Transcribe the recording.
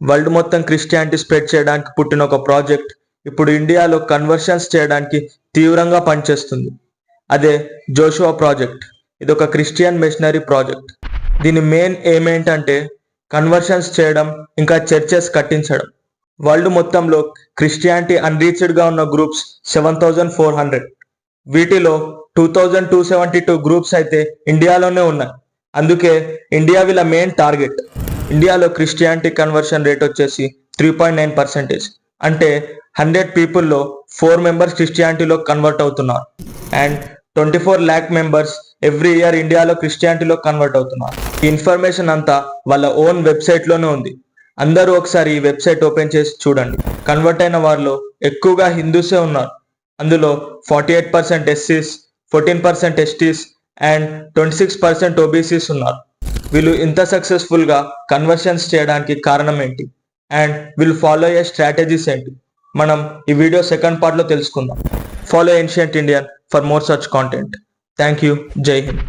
World మొత్తం Christianity spread చేయడానికి పుట్టిన ఒక ప్రాజెక్ట్ ఇప్పుడు ఇండియాలో కన్వర్షన్స్ చేయడానికి తీవ్రంగా పనిచేస్తుంది. అదే జోషువా ప్రాజెక్ట్. ఇది ఒక క్రిస్టియన్ మిషనరీ ప్రాజెక్ట్. దీని మెయిన్ ఎయిమ్ ఏంటంటే కన్వర్షన్స్ చేయడం, ఇంకా చర్చెస్ కట్టించడం. వరల్డ్ మొత్తంలో క్రిస్టియానిటీ అన్రీచ్డ్గా ఉన్న గ్రూప్స్ 7,400. వీటిలో 2,272 గ్రూప్స్ అయితే ఇండియాలోనే ఉన్నాయి. అందుకే ఇండియా వీళ్ళ మెయిన్ టార్గెట్. ఇండియాలో క్రిస్టియానిటీ కన్వర్షన్ రేట్ వచ్చేసి 3.9%. అంటే 100 పీపుల్లో 4 మెంబర్స్ క్రిస్టియానిటీలో కన్వర్ట్ అవుతున్నారు. And 24 lakh members every year ఇండియాలో క్రిస్టియానిటీలో కన్వర్ట్ అవుతున్నారు. ఈ ఇన్ఫర్మేషన్ అంతా వాళ్ళ ఓన్ వెబ్సైట్లోనే ఉంది. అందరూ ఒకసారి ఈ వెబ్సైట్ ఓపెన్ చేసి చూడండి. కన్వర్ట్ అయిన వారిలో ఎక్కువగా హిందూసే ఉన్నారు. అందులో 48% ఎస్సీస్, 14% ఎస్టీస్ అండ్ 26% ఓబీసీస్ ఉన్నారు. వీళ్ళు ఇంత సక్సెస్ఫుల్గా కన్వర్షన్స్ చేయడానికి కారణం ఏంటి అండ్ వీళ్ళు ఫాలో అయ్యే స్ట్రాటజీస్ ఏంటి, మనం ఈ వీడియో సెకండ్ పార్ట్లో తెలుసుకుందాం. Follow ancient Indian for more such content. Thank you. జై హింద్.